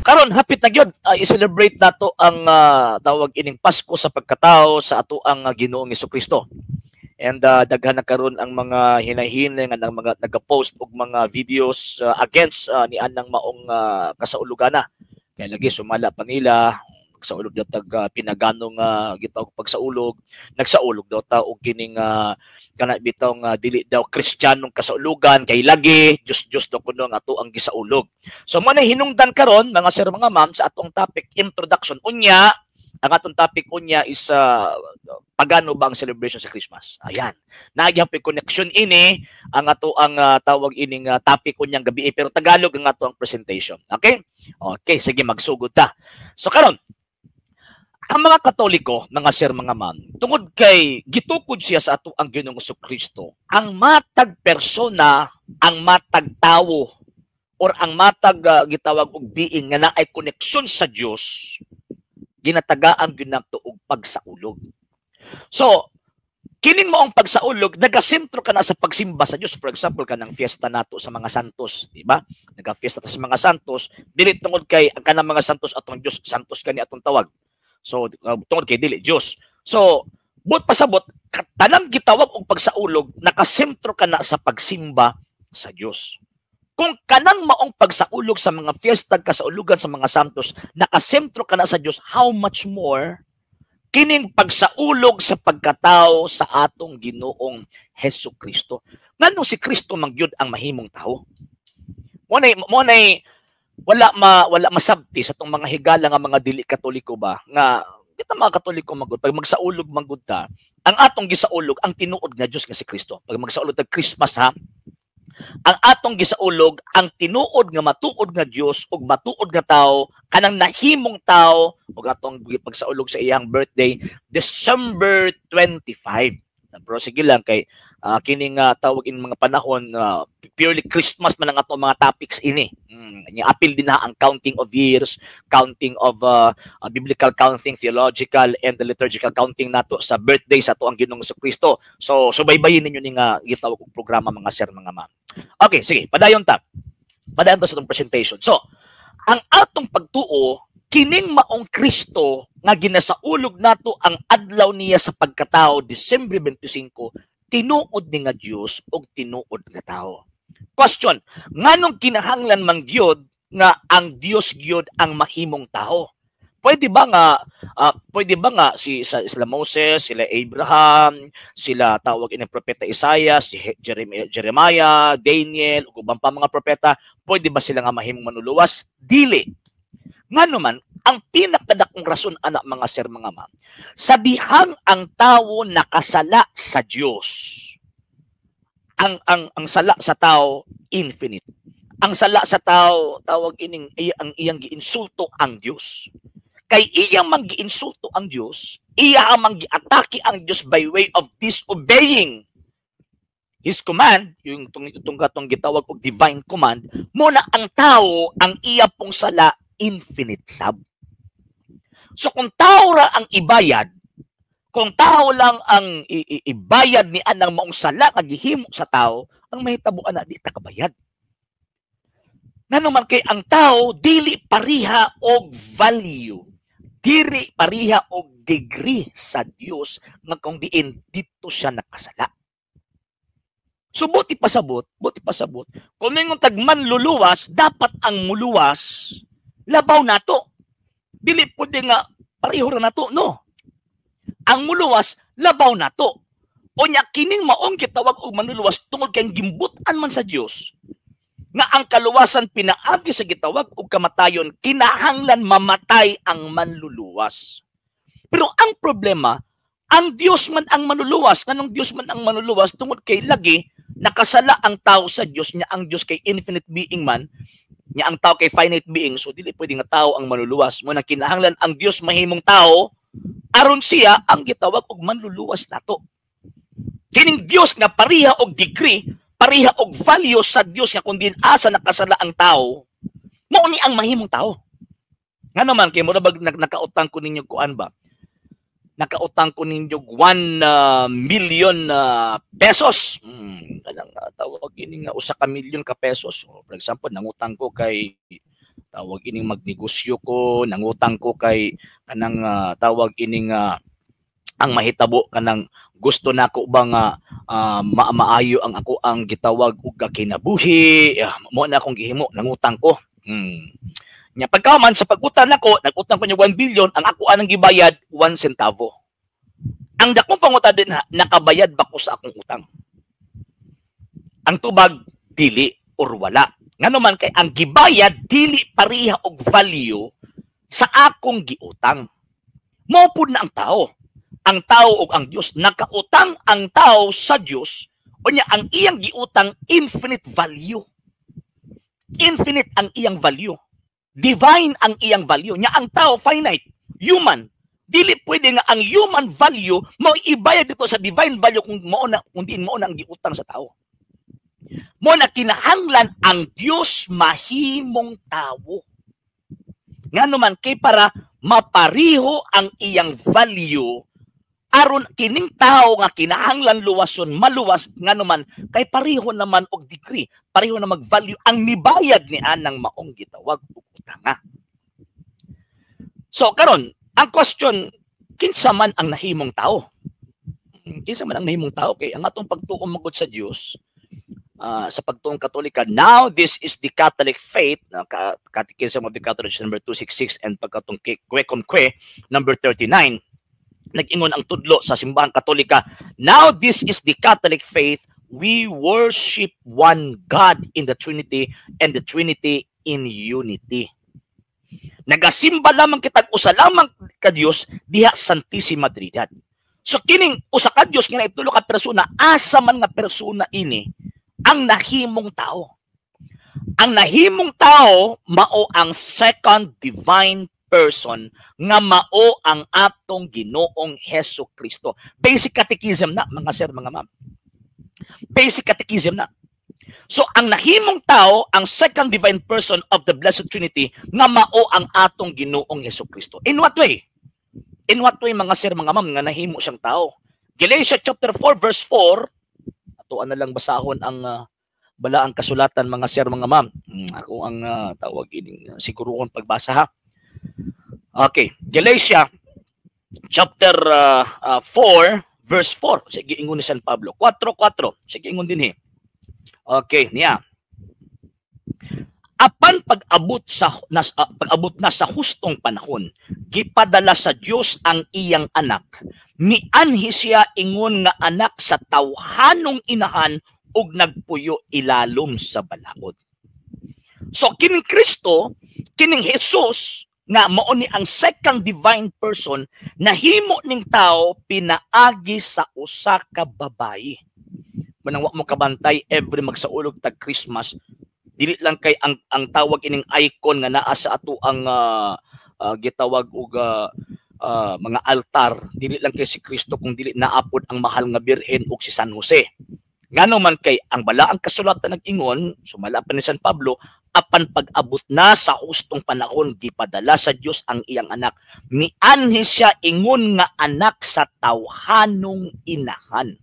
karon hapit na gyud i-celebrate nato ang tawag ining Pasko sa pagkatao sa ato ang Ginoong Hesukristo. And daghan na karon ang mga hinahiling ang mga nagapost og mga videos against ni anang maong kasaulugana. Kaya lagi sumala pa nila pagsaulog daw tag pinaganong gitawag pagsaulog, nagsaulog daw ta og kining kana bitong dili daw Kristiyanong kasaulugan kay lagi Diyos daw kuno nga ato ang gisaulog. So mo na hinungdan karon mga sir mga ma'am sa atong topic introduction unya. Ang atong topic unya is pagano ba ang celebration sa Christmas? Ayan. Nagyapon connection ini ang ato ang tawag ining topic unyang gabi pero Tagalog ang ato ang presentation. Okay? Okay, sige magsugod ta. So karon ang mga Katoliko, mga sir, mga ma'am, tungod kay gitukod siya sa ato ang Ginoong Hesukristo, ang matag persona, ang matag tawo, or ang matag gitawag og being nga naay koneksyon sa Dios, ginatagaan gyud nato og pagsaulog. So, kining maong pagsaulog, nagasentro ka na sa pagsimba sa Dios. For example, kanang fiesta nato sa mga santos, di ba? Nagafiesta ta sa mga santos, dili tungod kay ang kanang mga santos atong Dios, santos kani atong tawag. So, tungod kay dili Dios. So, but pasabot, tanang gitawag og pagsaulog, nakasentro ka na sa pagsimba sa Dios. Kung kanang maong pagsaulog sa mga fiesta kasaulugan sa mga santos, nakasentro ka na sa Dios, how much more kining pagsaulog sa pagkatao sa atong Ginoong Hesukristo. Ngano si Kristo mangyud ang mahimong tao? Mo nay wala masabti sa tong mga higala nga mga dili Katoliko ba nga kita mga Katoliko magud pag magsaulog manggod ta ang atong gisaulog ang tinuod nga Dios nga si Kristo. Pag magsaulog tag Christmas ha, ang atong gisaulog ang tinuod nga matuod nga Dios ug matuod nga tawo kanang nahimong tawo ug atong pagsaulog sa iyang birthday December 25. Pero sige lang kay kining tawag in mga panahon purely Christmas man ang atong mga topics ini. Apil din na ang counting of years, counting of biblical counting, theological and the liturgical counting nato sa birthday sa ato ang Ginoong Hesukristo. So baybayin ninyo ning gitawag og programa mga sir mga ma'am. Okay, sige, padayon ta. Padayon ta sa atong presentation. So, ang atong pagtuo kining maong Kristo nga ginasaulog nato ang adlaw niya sa pagkatao Disyembre 25 tinuod ni nga Dios ug tinuod nga tao. Question, nganong kinahanglan man gyud nga ang Dios gyud ang mahimong tao? Pwede ba nga sila Moses, sila Abraham, sila tawag ini propeta Isaiah, si Jeremiah, Daniel ug ubang pa mga propeta, pwede ba sila nga mahimong manuluwas? Dili. Ngano man ang pinakadakong rason anak mga sir mga ma'am, sa dihang ang tawo nakasala sa Dios. Ang sala sa tao infinite. Ang sala sa tao tawag ining ang iyang giinsulto ang Dios. Kay iyang manggiinsulto ang Dios, iya ang manggiatake ang Dios by way of disobeying His command, yung itong gitawag og divine command, muna ang tao ang iya pong sala infinite sab. So kung tao ra ang ibayad, kung tao lang ang ibayad ni anang maong sala nga gihimo sa tao, ang mahitabuan na di ta kabayad. Nanuman kay ang tao dili pariha og value, dili pariha og degree sa Dios nga kung diin dito siya nakasala. So buti pasabot, kung yung tagman luluwas, dapat ang muluwas labaw nato. Dili pwede nga pareho ra nato, no. Ang muluwas labaw nato. Unya kining maong gitawag og manuluwas tungod kay gimbutan man sa Dios nga ang kaluwasan pinaagi sa gitawag og kamatayon, kinahanglan mamatay ang manluluwas. Pero ang problema, ang Dios man ang manluluwas, kanang Dios man ang manluluwas tungod kay lagi nakasala ang tao sa Dios niya, ang Dios kay infinite being man, niya ang tao kay finite being, so dili pwede nga tao ang manluluwas. Muna kinahanglan ang Dios mahimong tao aron siya ang gitawag og manluluwas nato. Kining Dios nga pariha og degree, pariha og value sa Dios nga kun din asa nakasala ang tao, mao ni ang mahimong tao. Ngano man kay mura bag nakautang ko ninyo kuan ba? Nakautang ko ninyo 1 million pesos. Kanang tawag ini nga 1 ka milyon ka pesos. For example, nangutang ko kay tawag ining magnegosyo ko, nangutang ko kay kanang tawag ining ang mahitabo kanang gusto nako ba nga maayo ang ako ang gitawag og kinabuhi, mo na akong gihimo, nangutang ko. Nya pagkaman sa pagutang nako, nagutang ko niya 1 billion, ang ako anang gibayad 1 centavo. Ang dakong pangutan din nakabayad ba ko sa akong utang? Ang tubag dili or wala. Ngano man kay ang gibayad dili pareha og value sa akong giutang. Mao pud na ang tao. Ang tao ug ang Dios, nakautang ang tao sa Dios, unya ang iyang giutang infinite value. Infinite ang iyang value. Divine ang iyang value. Nya ang tao finite, human. Dili pwede nga ang human value mo ibayad dito sa divine value kung diin mo na ang giutang sa tao. Mo na kinahanglan ang Dios mahimong tao. Ngano man kay para mapariho ang iyang value aron kining tao nga kinahanglan luwason maluwas nganuman kay pareho naman og degree, pareho na mag-value ang nibayad ni anang maong gitawag og utanga. So karon, ang question, kinsa man ang nahimong tao? Kinsa man ang nahimong tao kay ang atong pagtuo magud sa Dios sa pagtuong Katolika. Now this is the Catholic faith, Catechism of the Catholic Church number 266 and pagkatong Kwe number 39. Nag-ingon ang tudlo sa simbahan Katolika, now this is the Catholic faith, we worship one God in the Trinity and the Trinity in unity. Nagasimba lamang kitag usa lamang ka Dios diha Santissima Trinidad. So kining usa ka Dios nga naitulo ka persona, asa man nga persona ini ang nahimong tao. Ang nahimong tao mao ang second divine person nga mao ang atong Ginoong Hesus Kristo. Basic catechism na, mga sir, mga ma'am. Basic catechism na. So, ang nahimong tao, ang second divine person of the Blessed Trinity, nga mao ang atong Ginoong Hesus Kristo. In what way? In what way, mga sir, mga ma'am, nga nahimo siyang tao? Galatians chapter 4, verse 4, atuan na lang basahon ang balaang kasulatan, mga sir, mga ma'am. Ako ang tawag ining siguruhon pagbasa, ha? Okay, Galatia chapter 4 verse 4. Sige ingon ni San Pablo. 4:4. Sige ingon din Okay, niya. Apan pag-abot na sa hustong panahon, gipadala sa Dios ang iyang anak. Mianhi siya ingon nga anak sa tawhanong inahan ug nagpuyo ilalom sa balaod. So kining Kristo, kining Jesus nga mao ni ang second divine person nahimo ning tao pinaagi sa usa ka babayi. Manang wa mo kabantay every magsaulog tag Christmas, dili lang kay ang tawag ining icon nga naa sa ato ang gitawag og mga altar, dili lang kay si Kristo kung dili naapod ang mahal nga birhen ug si San Jose. Ngano man kay ang balaang kasulatan nag-ingon, sumala pa ni San Pablo, apan pag-abot na sa hustong panahon, gipadala sa Dios ang iyang anak. Mianhi siya ingon nga anak sa tawhanong inahan.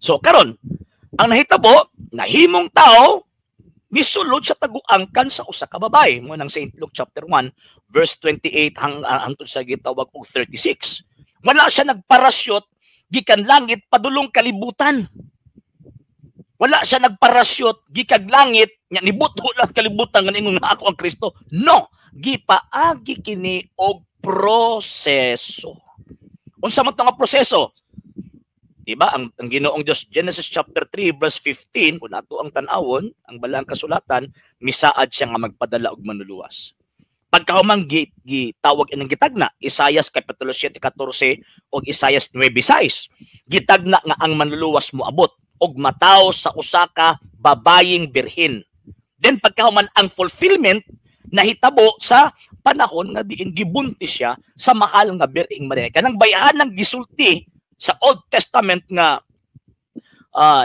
So karon, ang nahitabo, nahimong tao, misulod sa taguangkan sa usa ka babae. Mo nang St. Luke chapter 1, verse 28 hangtod sa gitawag og 36. Wala siya nagparasyot gikan langit padulong kalibutan. Wala siya nagparasyot gikag langit nya nibutho lang kalibutan nga ingon nga ako ang Kristo. No, gipaagi kini og proseso. Unsa man nga proseso? Diba ang Ginoong Dios, Genesis chapter 3 verse 15, kung ato ang tan-awon, ang balaang kasulatan, misaad siya nga magpadala og manluluwas. Pagkahuman gitawag inang gitagna, Isaias kapitulo 7:14 o Isaias 9:6, gitagna nga ang manluluwas mo abot og mataw sa usa ka babayeng birhen. Then pagkahuman ang fulfillment nahitabo sa panahon nga diin gibuntis siya sa mahal nga birheng Maria. Kanang bayahan ng gisulti sa Old Testament nga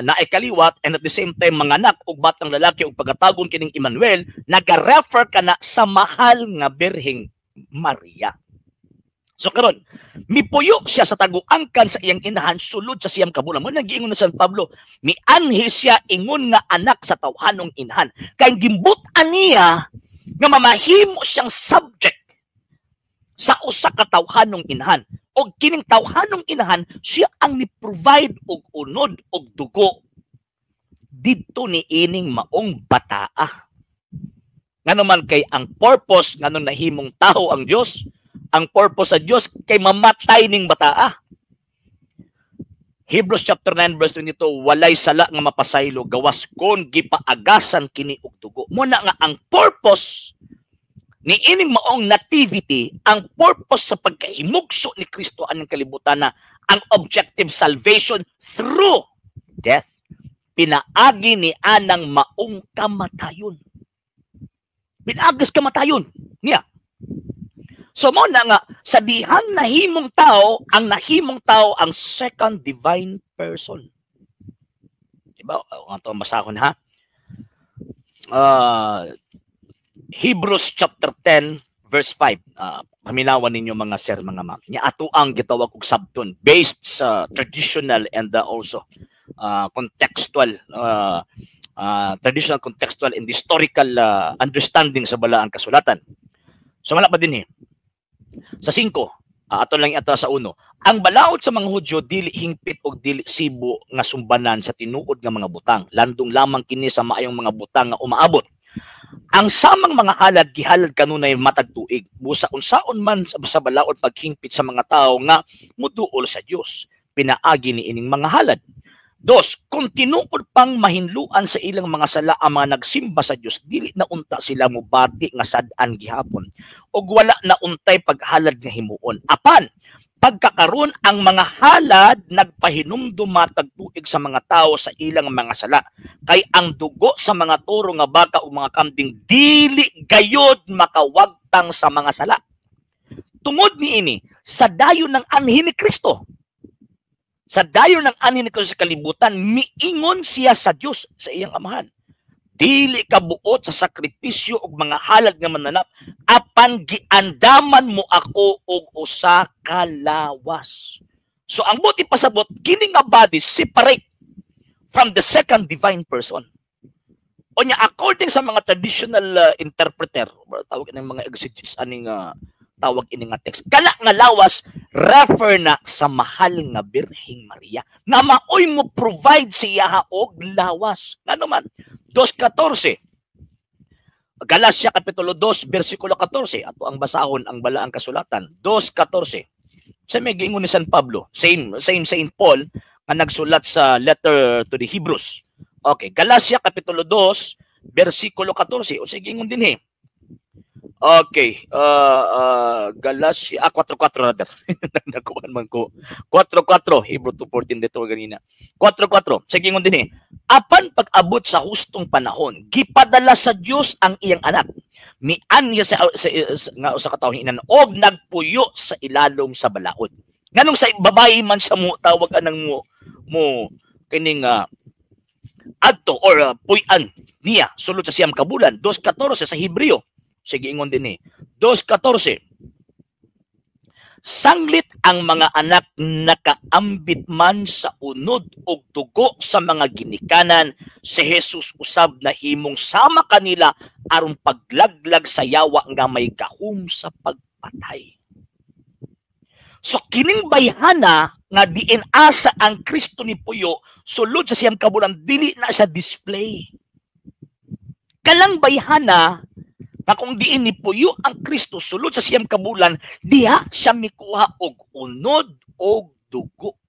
naikaliwat and at the same time manganak og batang lalaki og pagatagon kining Emmanuel, nagarefer kana sa mahal nga birheng Maria. So karon, mipuyo siya sa taguangkan sa iyang inahan sulod sa siyam ka bulan. Mo nagiingon na San Pablo, mianhi siya ingon nga anak sa tawhanong inahan. Kay gimbutan niya nga mamahimo siyang subject sa usa ka tawhanong inahan. O kining tawhanong inahan, siya ang ni-provide og unod og dugo didto ni ining maong bataa. Ngano man kay ang purpose nganong nahimong tao ang Dios, ang purpose sa Dios kay mamatay ning bataa. Hebrews chapter 9 verse 22, walay sala nga mapasaylo gawas kon gipaagasan kini og dugo. Muna nga ang purpose ni ining maong nativity, ang purpose sa pagkahimugso ni Kristo aning kalibutan na ang objective salvation through death. Pinaagi ni anang maong kamatayon. Pinaagis kamatayon niya. So mo na nga, sa dihang nahimong tao, ang second divine person. Diba? Ang ito masahon ha? Hebrews chapter 10 verse 5. Paminawan ninyo mga sir, mga ma'am. Nya ato ang gitawag og sabton based sa traditional and also contextual traditional, contextual and historical understanding sa balaan kasulatan. So wala pa din sa 5, ato lang ata sa 1. Ang balaod sa mga Hudyo dili hingpit og dili sibo nga sumbanan sa tinuod nga mga butang. Landong lamang kini sa maayong mga butang nga umaabot. Ang samang mga halad gihalad kanunay matag tuig. Busa unsaon man sa balaod paghingpit sa mga tao nga muduol sa Dios. Pinaagi ni ining mga halad. 2, kung tinuod pang mahinluan sa ilang mga sala ang mga nagsimba sa Dios, dili na unta sila mubati nga sad-an gihapon ug wala na untay paghalad nga himuon. Apan pagkakaron ang mga halad nagpahinumdum matag tuig sa mga tao sa ilang mga sala, kay ang dugo sa mga toro nga baka o mga kambing dili gayod makawagtang sa mga sala. Tungod niini sa dayon ng anhi ni Kristo, sa dayon ng anhi ni Kristo sa kalibutan, miingon siya sa Dios sa iyang amahan, dili ka buot sa sakripisyo og mga halad nga mananap, apan giandaman mo ako og usa ka lawas. So ang buti pasabot, kini nga body separate from the second divine person. O nya, according sa mga traditional interpreter, tawag ng mga exegetes aning tawag ini nga text, kana nga lawas refer na sa mahal nga Birheng Maria na maoy mo provide siya og lawas. Ano man 2:14, Galacia kapitulo 2 bersikulo 14, ato ang basahon ang balaang kasulatan. 2:14, sa may giingon ni San Pablo, same Saint Paul nga nagsulat sa letter to the Hebrews. Okay, Galacia kapitulo 2 bersikulo 14, o sige ingon din Okay, Galacia 4:4 rather. Nakuha man ko. 4:4, Hebrew 2:14 dito ganina. 4:4. Sige ngon din apan pag-abot sa hustong panahon, gipadala sa Dios ang iyang anak. Mian niya sa nga usa ka tawo inan og nagpuyo sa ilalom sa balaod. Nganong sa babae man sa mo tawag anang mo kining adto or puy-an niya sulod sa siyam ka bulan. 2:14 sa Hebreo. Sige ingon din 2:14. Sanglit ang mga anak nakaambit man sa unod og dugo sa mga ginikanan, si Jesus usab na himong sama kanila aron paglaglag sa yawa nga may gahom sa pagpatay. So kining bayhana nga diin asa ang Kristo ni puyo sulod sa siyam ka bulan, dili na sa display. Kalang bayhana na kung diin ni puyo ang Kristo sulod sa siyam ka bulan, diha siya mikuha og unod og dugo.